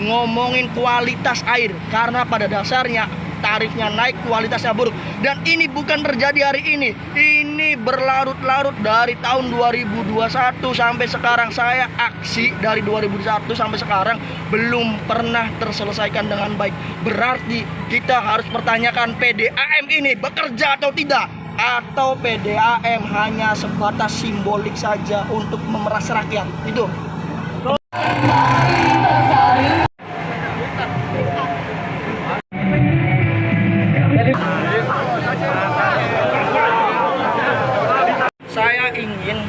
ngomongin kualitas air, karena pada dasarnya tarifnya naik, kualitasnya buruk. Dan ini bukan terjadi hari ini berlarut-larut dari tahun 2021 sampai sekarang. Saya aksi dari 2021 sampai sekarang belum pernah terselesaikan dengan baik. Berarti kita harus pertanyakan, PDAM ini bekerja atau tidak, atau PDAM hanya sebatas simbolik saja untuk memeras rakyat. Itu saya ingin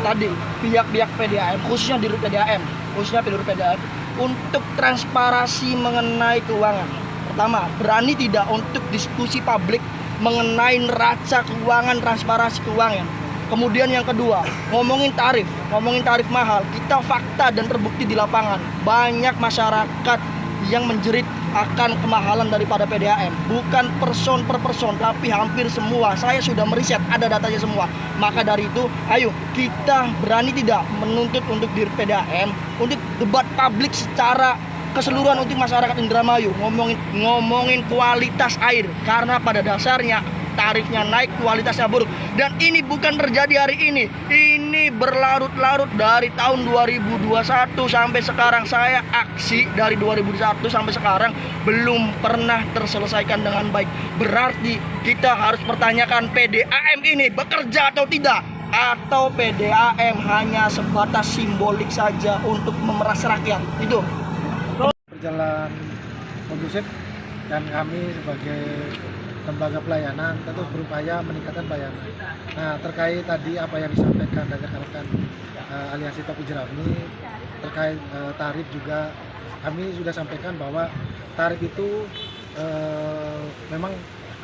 tadi pihak-pihak PDAM, khususnya di PDAM, untuk transparansi mengenai keuangan. Pertama, berani tidak untuk diskusi publik mengenai neraca keuangan, transparansi keuangan. Kemudian yang kedua, ngomongin tarif mahal. Kita fakta dan terbukti di lapangan, banyak masyarakat yang menjerit akan kemahalan daripada PDAM. Bukan person per person, tapi hampir semua. Saya sudah meriset, ada datanya semua. Maka dari itu, ayo kita berani tidak menuntut untuk diri PDAM untuk debat publik secara keseluruhan untuk masyarakat Indramayu, ngomongin kualitas air, karena pada dasarnya tarifnya naik, kualitasnya buruk. Dan ini bukan terjadi hari ini berlarut-larut dari tahun 2021 sampai sekarang. Saya aksi dari 2021 sampai sekarang belum pernah terselesaikan dengan baik. Berarti kita harus pertanyakan, PDAM ini bekerja atau tidak, atau PDAM hanya sebatas simbolik saja untuk memeras rakyat. Itu berjalan kondusif, dan kami sebagai lembaga pelayanan tentu berupaya meningkatkan pelayanan. Nah, terkait tadi apa yang disampaikan dari rekan-rekan Aliansi Topi Jerami terkait tarif juga, kami sudah sampaikan bahwa tarif itu memang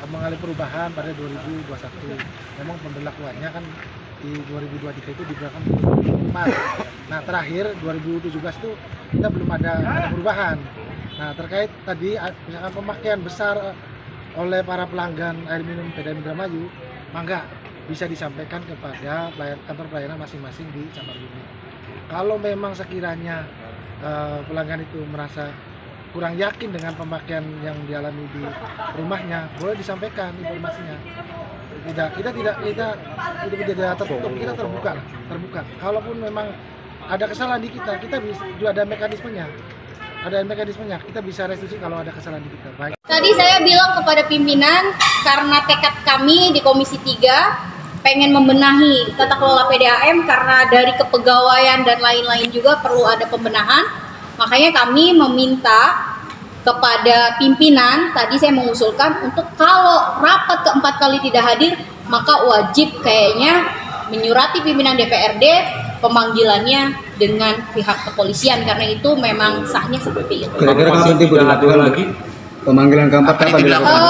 mengalami perubahan pada 2021. Memang pemberlakuannya kan di 2023 itu diberlakukan 2024. Nah, terakhir 2017 itu kita belum ada perubahan. Nah, terkait tadi misalkan pemakaian besar oleh para pelanggan air minum PDAM Indramayu, mangga bisa disampaikan kepada kantor pelayanan masing-masing di Camar Bumi. Kalau memang sekiranya pelanggan itu merasa kurang yakin dengan pemakaian yang dialami di rumahnya, boleh disampaikan informasinya. Kita tidak tertutup, kita terbuka. Kalaupun memang ada kesalahan di kita bisa juga ada mekanismenya. Kita bisa restitusi kalau ada kesalahan di kita. Baik. Tadi saya bilang kepada pimpinan, karena tekad kami di Komisi 3 pengen membenahi tata kelola PDAM, karena dari kepegawaian dan lain-lain juga perlu ada pembenahan. Makanya kami meminta kepada pimpinan, tadi saya mengusulkan untuk kalau rapat keempat kali tidak hadir, maka wajib kayaknya menyurati pimpinan DPRD pemanggilannya dengan pihak kepolisian, karena itu memang sahnya seperti itu. Kira-kira kapan tiba dilakukan lagi? Pemanggilan keempat kapan dilakukan?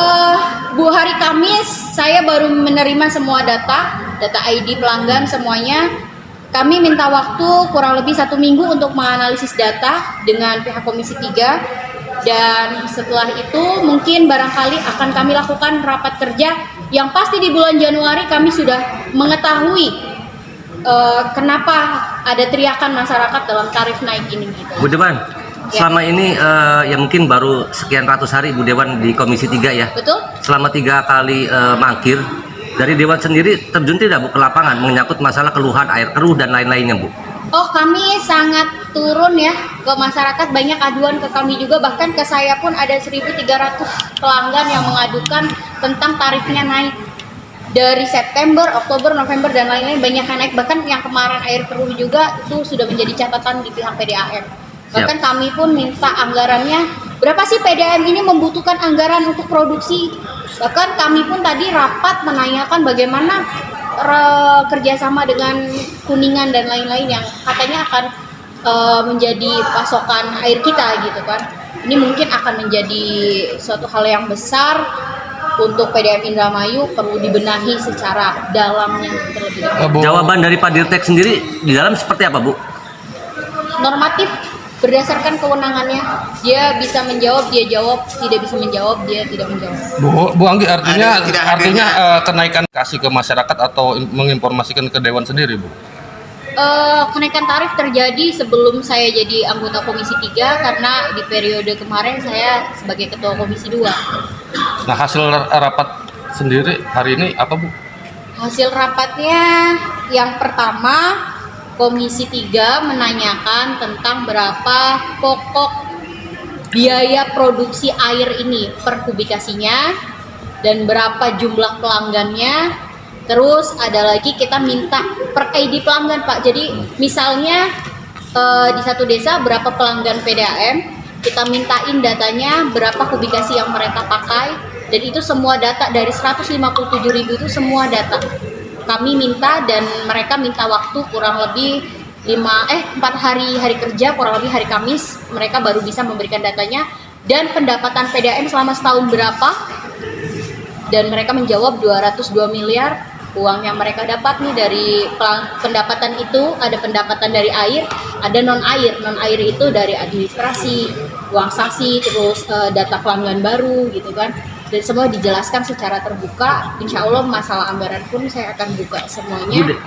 Bu, hari Kamis saya baru menerima semua data ID pelanggan semuanya. Kami minta waktu kurang lebih 1 minggu untuk menganalisis data dengan pihak Komisi 3. Dan setelah itu mungkin barangkali akan kami lakukan rapat kerja. Yang pasti di bulan Januari kami sudah mengetahui kenapa ada teriakan masyarakat dalam tarif naik ini gitu. Bu Dewan, selama ini ya mungkin baru sekian ratus hari Bu Dewan di Komisi 3 ya. Betul. Selama 3 kali mangkir, dari Dewan sendiri terjun tidak Bu ke lapangan menyangkut masalah keluhan air keruh dan lain-lainnya Bu? Oh, kami sangat turun ya ke masyarakat, banyak aduan ke kami juga, bahkan ke saya pun ada 1.300 pelanggan yang mengadukan tentang tarifnya naik. Dari September, Oktober, November dan lain-lain banyak yang naik, bahkan yang kemarin air keruh juga itu sudah menjadi catatan di pihak PDAM. Bahkan kami pun minta anggarannya, berapa sih PDAM ini membutuhkan anggaran untuk produksi. Bahkan kami pun tadi rapat menanyakan bagaimana kerjasama dengan Kuningan dan lain-lain yang katanya akan menjadi pasokan air kita gitu kan. Ini mungkin akan menjadi suatu hal yang besar untuk PDAM Indramayu, perlu dibenahi secara dalamnya terlebih dahulu. Jawaban dari Pak Dirtek sendiri di dalam seperti apa Bu? Normatif, berdasarkan kewenangannya, dia bisa menjawab, dia jawab, tidak bisa menjawab, dia tidak menjawab. Bu Anggi, artinya kenaikan kasih ke masyarakat atau menginformasikan ke Dewan sendiri Bu? kenaikan tarif terjadi sebelum saya jadi anggota Komisi 3 karena di periode kemarin saya sebagai ketua Komisi 2. Nah, hasil rapat sendiri hari ini apa, Bu? Hasil rapatnya yang pertama, Komisi 3 menanyakan tentang berapa pokok biaya produksi air ini per kubikasinya dan berapa jumlah pelanggannya. Terus ada lagi kita minta per ID pelanggan, Pak. Jadi misalnya di satu desa berapa pelanggan PDAM, kita mintain datanya berapa kubikasi yang mereka pakai, dan itu semua data dari 157.000 itu semua data kami minta, dan mereka minta waktu kurang lebih 4 hari kerja, kurang lebih hari Kamis mereka baru bisa memberikan datanya, dan pendapatan PDAM selama setahun berapa, dan mereka menjawab 202 miliar uang yang mereka dapat nih dari pendapatan itu. Ada pendapatan dari air, ada non air itu dari administrasi, uang saksi, terus data pelanggan baru gitu kan, dan semua dijelaskan secara terbuka. Insya Allah masalah anggaran pun saya akan buka semuanya.